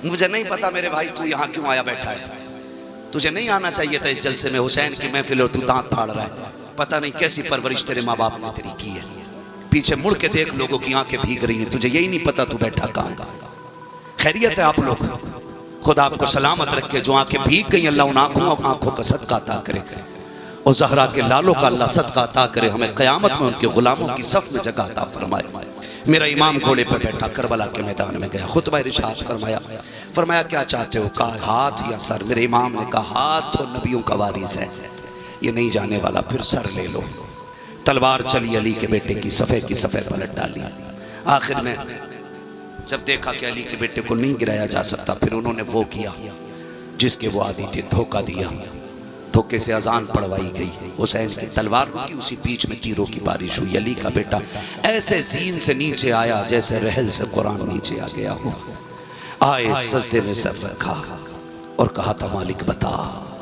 मुझे नहीं पता मेरे भाई तू यहाँ क्यों आया बैठा है, तुझे नहीं आना चाहिए था इस जलसे में हुसैन की महफिल और तू दांत फाड़ रहा है। पता नहीं कैसी परवरिश तेरे माँ बाप ने तेरी की है। पीछे मुड़ के देख, लोगों की आंखें भीग रही हैं, तुझे यही नहीं पता तू बैठा कहाँ है। खैरियत है आप लोग, खुदा आपको सलामत रखे। जो आंखें भीग गई अल्लाह उन आंखों का सदका अता करे, और ज़हरा के लालों का अल्लाह सदका अता करे। हमें क़यामत में उनके गुलामों की सफ़ में जगह अता फरमाए। मेरा इमाम घोड़े पर बैठा करबला के मैदान में गया, खुतबा इरशाद फरमाया क्या चाहते हो? कहा हाथ या सर। मेरे इमाम ने कहा हाथ तो नबियों का वारिस है, ये नहीं जाने वाला, फिर सर ले लो। तलवार चली, अली के बेटे की सफ़े पलट डाली। आखिर में जब देखा कि अली के बेटे को नहीं गिराया जा सकता, फिर उन्होंने वो किया जिसके वो आदि थे, धोखा दिया। धोखे से अजान पढ़वाई गई, हुसैन की तलवार रुकी, उसी बीच में तीरों की बारिश हुई। अली का बेटा ऐसे जीन से नीचे आया जैसे रहल से कुरान नीचे आ गया हो। आए, सजदे में सर रखा और कहा था मालिक बता,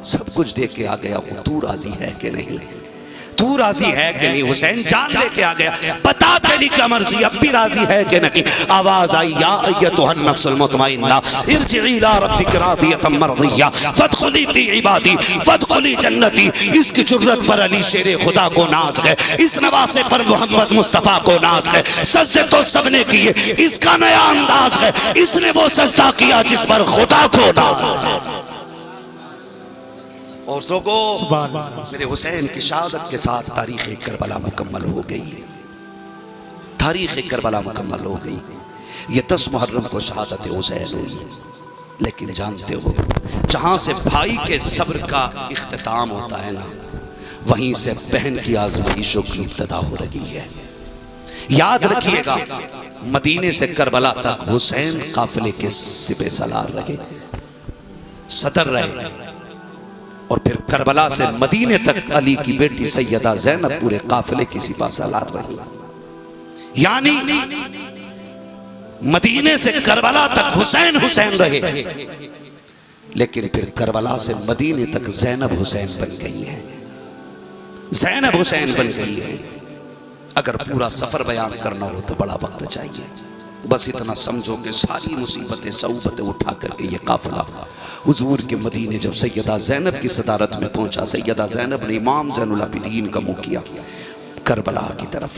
सब कुछ दे के आ गया हूँ, तू राजी है कि नहीं? तू राजी है कि नहीं? हुसैन जान लेके आ गया, बता तेरी क्या मर्जी, अब भी राजी है कि नहीं? आवाज आई, या अय्यतुहन नफ्सुल मुतमइन्ना इरजिई इला रब्बिकी रादियतम मर्दिया फदखुली फी इबादी फदखुली जन्नती। इसकी जुर्रत पर अली शेरे खुदा को नाज है, इस नवासे पर मोहम्मद मुस्तफ़ा को नाज है। सजदे तो सबने किए, इसका नया अंदाज है, इसने वो सजदा किया जिस पर खुदा को नाज है। और लोगों, मेरे हुसैन की शहादत के साथ तारीख़ करबला मुकम्मल हो गई। तारीख़ करबला मुकम्मल हो गई। ये 10 मुहर्रम को शहादत हुसैन हुई। लेकिन जानते हो, जहाँ से भाई के सब्र का इख्तिताम होता है ना, वहीं से बहन की आजमाइशों की इब्तिदा हो रही है। याद रखिएगा, मदीने से करबला तक हुसैन काफिले के सिपे सलार रहे, सदर रहे, और फिर करबला से मदीने तक अली की बेटी सैयदा ज़ैनब पूरे काफिले की सिपा सलार रही। यानी मदीने से करबला तक हुसैन रहे, लेकिन फिर करबला से मदीने तक ज़ैनब हुसैन बन गई है। ज़ैनब हुसैन बन गई है। अगर पूरा सफर बयान करना हो तो बड़ा वक्त चाहिए। बस इतना समझो कि सारी मुसीबतें सऊबतें उठा करके ये काफिला हुजूर के मदीने जब सैयदा ज़ैनब की सदारत में पहुंचा, सैयदा ज़ैनब ने इमाम ज़ैनुल आबिदीन का मुँह किया करबला की तरफ,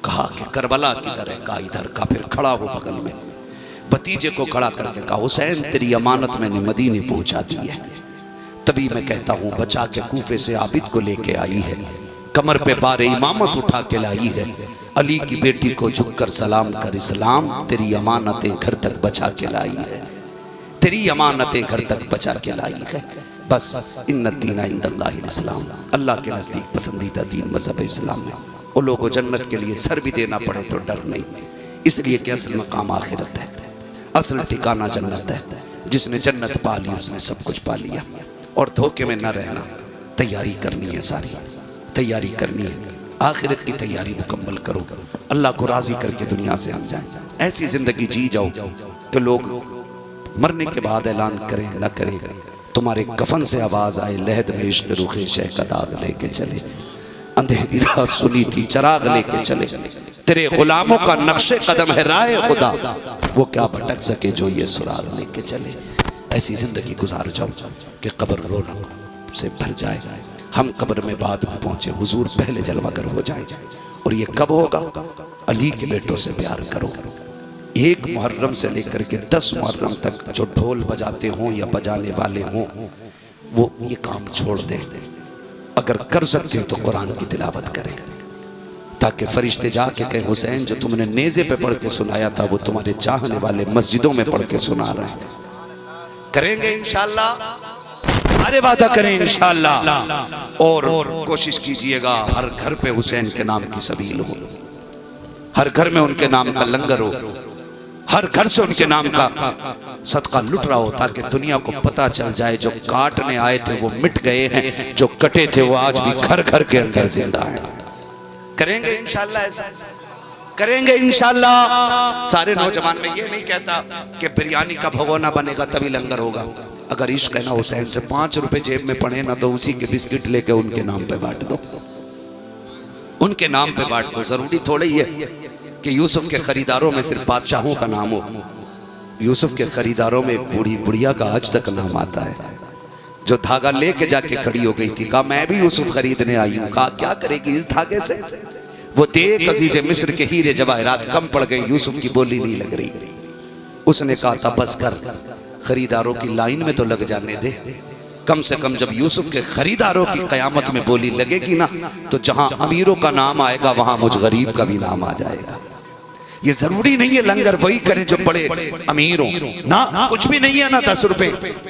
कहा कि करबला की तरह का इधर का, फिर खड़ा हो बगल में भतीजे को खड़ा करके कहा हुसैन तेरी अमानत मैंने मदीने पहुंचा दी है। तभी मैं कहता हूँ बचा के कूफे से आबिद को लेके आई है, कमर पे बारे इमामत उठा के लाई है। अली की बेटी को झुककर सलाम कर इस्लाम, तेरी अमानतें घर तक बचा के लाई है, तेरी अमानतें घर तक बचा के लाई है। बस इन्ना दीना इंदल्लाहिल इस्लाम, अल्लाह के नज़दीक पसंदीदा दीन मज़हब इस्लाम है। वो लोगों जन्नत के लिए सर भी देना पड़े तो डर नहीं, इसलिए कि असल मकाम आखिरत है, असल ठिकाना जन्नत है। जिसने जन्नत पा ली उसने सब कुछ पा लिया। और धोखे में न रहना, तैयारी करनी है, सारी तैयारी करनी है। आखिरत की तैयारी मुकम्मल करो, अल्लाह को राज़ी करके दुनिया से हम जाएं। ऐसी ज़िंदगी जी जाओ कि लोग मरने के बाद ऐलान करें न करें, तुम्हारे कफन से आवाज़ आए लहद में इश्क रुखे शह का दाग लेके चले, अंधेरी रात सुनी थी चराग लेके चले, तेरे गुलामों का नक्शे कदम है राह खुदा, वो क्या भटक सके जो ये सुराग लेके चले। ऐसी ज़िंदगी गुजार जाओ कि कब्र रौनक से भर जाए, हम कब्र में बाद में पहुँचे, हुजूर पहले जलवागर हो जाए। और ये कब होगा? अली के बेटों से प्यार करो। 1 मुहर्रम से लेकर के 10 मुहर्रम तक जो ढोल बजाते हों या बजाने वाले हों, वो ये काम छोड़ दें। अगर कर सकते हो तो कुरान की तिलावत करें, ताकि फरिश्ते जाके कहें हुसैन जो तुमने नेज़े पे पढ़ के सुनाया था वो तुम्हारे चाहने वाले मस्जिदों में पढ़ के सुना रहे हैं। करेंगे इंशाअल्लाह, अरे वादा करें इंशाअल्लाह। और कोशिश कीजिएगा हर घर पे हुसैन के नाम की सबील हो, हर घर में उनके नाम का लंगर हो, हर घर से उनके नाम का सदका लुट रहा हो, ताकि दुनिया को पता चल जाए जो काटने आए थे वो मिट गए हैं, जो कटे थे वो आज भी घर घर के अंदर जिंदा है। करेंगे इंशाअल्लाह, ऐसा करेंगे इंशाअल्लाह। सारे नौजवान में ये नहीं कहता कि बिरयानी का भगोना बनेगा तभी लंगर होगा। अगर इश्क है ना हुसैन से 5 रुपए जेब में पड़े ना, तो उसी के बिस्किट लेके उनके नाम पे बांट दो, उनके नाम पे बांट दो। जरूरी थोड़ा ही है कि यूसुफ के खरीदारों में सिर्फ बादशाहों का नाम हो। यूसुफ के खरीदारों में एक बूढ़ी बुढ़िया का आज तक नाम आता है, जो धागा लेके जाके खड़ी हो गई थी। कहा मैं भी यूसुफ खरीदने आई हूँ। कहा क्या करेगी इस धागे से? वो देख अजीज़े मिस्र के हीरे जवाहरात कम पड़ गए, यूसुफ की बोली नहीं लग रही। उसने कहा था बस कर, खरीदारों की लाइन में तो लग जाने दे। कम से कम जब यूसुफ के खरीदारों की कयामत में बोली लगेगी ना, तो जहां अमीरों का नाम आएगा वहां मुझ गरीब का भी नाम आ जाएगा। ये जरूरी नहीं है लंगर वही करें जो बड़े अमीर हो ना, कुछ भी नहीं है ना 10 रुपए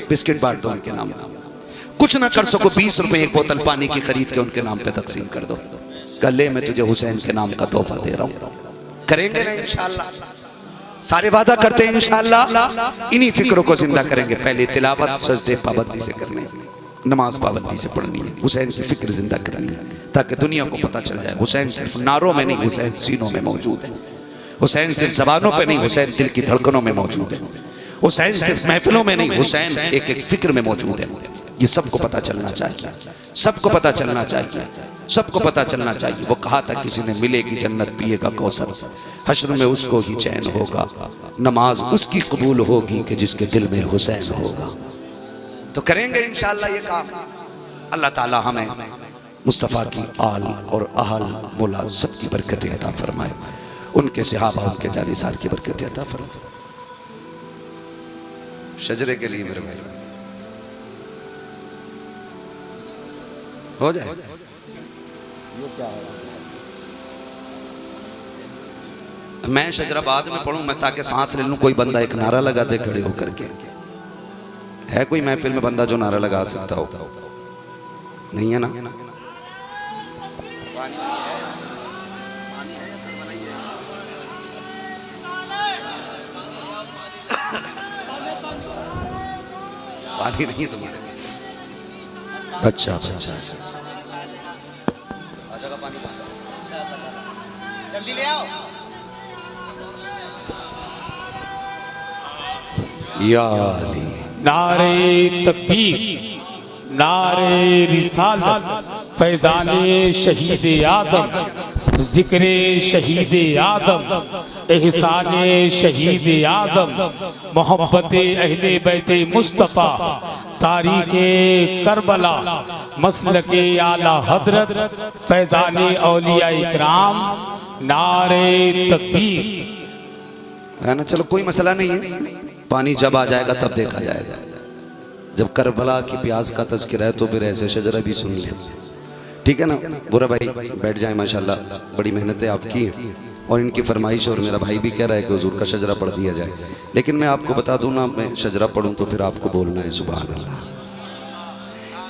बिस्किट बांट दो उनके नाम, कुछ ना कर सको 20 रुपए एक बोतल पानी की खरीद के उनके नाम पे तकसीम कर दो, गले में तुझे हुसैन के नाम का तोहफा दे रहा हूं। करेंगे ना इंशाल्लाह, सारे वादा करते हैं इंशाल्लाह। इन्हीं फिक्रों को जिंदा करेंगे। पहले तिलावत सजदे पाबंदी से करने, नमाज पाबंदी से पढ़नी है, हुसैन की फिक्र जिंदा करनी है, ताकि दुनिया को पता चल जाए हुसैन सिर्फ नारों में नहीं, हुसैन सीनों में मौजूद है। हुसैन सिर्फ जबानों पे नहीं, हुसैन दिल की धड़कनों में मौजूद है। हुसैन सिर्फ महफिलों में नहीं, हुसैन एक एक फिक्र में मौजूद है। ये सबको पता चलना चाहिए, सबको पता चलना चाहिए, सबको पता चलना चाहिए। वो कहा था किसी ने मिलेगी जन्नत पिएगा कौसर, हश्र में उसको ही चैन होगा, नमाज उसकी कबूल होगी कि जिसके दिल में हुसैन होगा। तो करेंगे इंशाअल्लाह ये काम। अल्लाह ताला हमें मुस्तफ़ा की आल और अहल मौला सबकी बरकतें अता फरमाए, उनके सहाबा उनके जानिसार की बरकतें अता फरमाए। शजरे के लिए मेरे भाई हो जाए। ये क्या है? मैं शजरा बाद में पढ़ूं मैं, ताकि सांस ले लूं। कोई बंदा एक नारा लगा दे खड़े होकर के। है कोई महफिल में बंदा जो नारा लगा सकता हो? नहीं है ना? पानी नहीं तुम्हारे? अच्छा अच्छा, जल्दी ले आओ। या अली। नारे तकबीर, नारे रिसालत, फैज़ाने शहीद आदम, जिक्रे शहीद आदम, एहसाने शहीद आदम, मोहब्बत अहले बैते मुस्तफ़ा, तारीख़े करबला, मसलके आला हजरत, फैज़ाने औलिया इकराम, नारे तकबीर। है ना? चलो कोई मसला नहीं है, पानी जब आ जाएगा तब देखा जाएगा। जब करबला की प्यास का तज़किरा है तो फिर ऐसे शजरा भी सुन ले, ठीक है ना? बुरा भाई बैठ जाए, माशाल्लाह बड़ी मेहनत है आपकी, और इनकी फरमाइश, और मेरा भाई भी कह रहा है कि हुजूर का शजरा पढ़ दिया जाए। लेकिन मैं आपको बता दूं ना, मैं शजरा पढ़ूं तो फिर आपको बोलना है सुभान अल्लाह।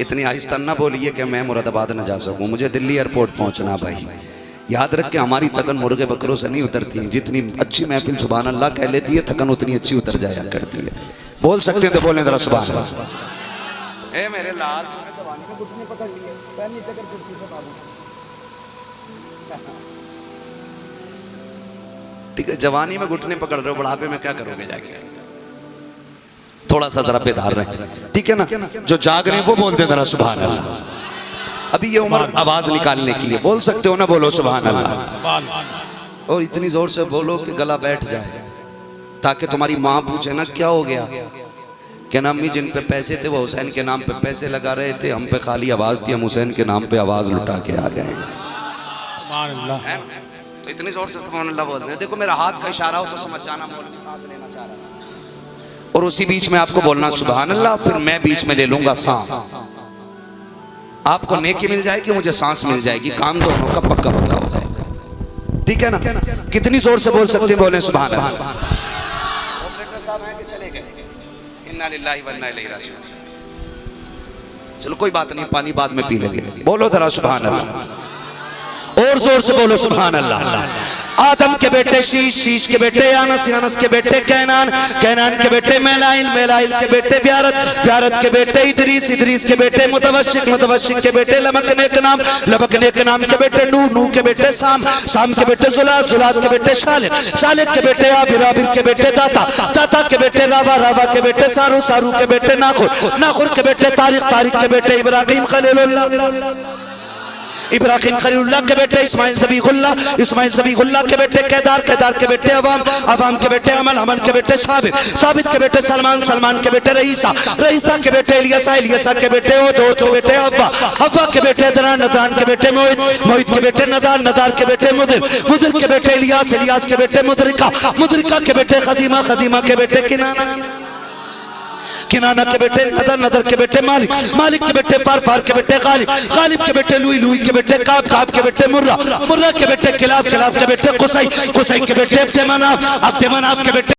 इतनी आहिस्ता ना बोलिए कि मैं मुरादाबाद न जा सकूं, मुझे दिल्ली एयरपोर्ट पहुंचना। भाई याद रख के हमारी थकन मुर्गे बकरों से नहीं उतरती है। जितनी अच्छी महफिल सुभान अल्लाह कह लेती है, थकन उतनी अच्छी उतर जाया करती है। बोल सकते हैं तो बोलें जरा सुभान अल्लाह। ए मेरे लाल, तूने जवानी में घुटने पकड़ लिए, पैर नीचे कर कुर्सी से बाबू। ठीक है, जवानी में घुटने पकड़ रहे हो, बुढ़ापे में क्या करोगे जाके? थोड़ा सा जरा बेदार रहे, ठीक है ना? जो जाग रहे हैं वो बोलते जरा सुभान अल्लाह। अभी ये उम्र आवाज निकालने की है, बोल सकते हो ना? बोलो सुभान अल्लाह। और इतनी जोर से बोलो कि गला बैठ जाए, ताकि तुम्हारी माँ पूछे ना क्या हो गया, क्या ना अम्मी जिन पे पैसे थे वो हुसैन के नाम पे पैसे लगा रहे थे, हम पे खाली आवाज थी, हम हुसैन के नाम पे आवाज लुटा के आ गए। सुभान अल्लाह। तो इतनी जोर से सुभान अल्लाह बोलते हैं। देखो मेरा हाथ का इशारा हो तो समझ जाना मौलवी सांस लेना चाह रहा है, और उसी बीच में आपको बोलना सुभान अल्लाह, फिर मैं बीच में ले लूंगा सांस। आपको नेकी मिल जाएगी, मुझे सांस मिल जाएगी, काम दोनों का पक्का पक्का हो जाएगा, ठीक है ना? कितनी जोर से बोल सकते हैं? बोले सुभान अल्लाह। ऑपरेटर साहब हैं कि चले गए? इन्ना लिल्लाहि व इन्ना इलैहि राजिऊन। चलो कोई बात नहीं, पानी बाद में पी लेंगे। बोलो जरा सुभान अल्लाह, और जोर से बोलो सुभान अल्लाह। आदम के बेटे शीश, शीश के बेटे यानस, यानस के बेटे कैनान, कैनान के बेटे मेलाइल, मेलाइल के बेटे ब्यारत, ब्यारत के बेटे इदरीस, इदरीस के बेटे मुतवश्शिक, मुतवश्शिक के बेटे लमकने के नाम, लमकने के नाम के बेटे नूह, नूह के बेटे साम, साम के बेटे जुलाद, जुलाद के बेटे शालिक, शालिक के बेटे आबिर, आबिर के बेटे दाता, दाता के बेटे रावा, रावा के बेटे सारू, सारू के बेटे नाखुर, नाखुर के बेटे तारिक, तारिक के बेटे इब्राहिम खलीलुल्लाह, इब्राहिम खलीलुल्लाह के बेटे इस्माइल ज़बीहुल्लाह, इस्माइल ज़बीहुल्लाह के बेटे केदार, केदार के बेटे अवाम, अवाम के बेटे अमल, अमल के बेटे साबित, साबित के बेटे सलमान, सलमान के बेटे रईसा, रईसा के बेटे इलियासा, इलियासा के बेटे ओद, ओद के बेटे अव्वा, अव्वा के बेटे दरान, नदान के बेटे मोहित, मोहित के बेटे नदार, नदार के बेटे मुदिर, मुदिर के बेटे इलियास, इलियास के बेटे मुदरिका, मुदरिका के बेटे खदीमा, खदीमा के बेटे किनाना, किनाना के बेटे नदर, नदर के बेटे मालिक, मालिक के बेटे फार, फार के बेटे गालिब, गालिब के बेटे लुई, लुई के बेटे काब, काब के बेटे मुर्रा, मुर्रा के बेटे किलाब, किलाब के बेटे कुसै, कुसै के बेटे अब्दे मनाफ, अब्दे मनाफ के बेटे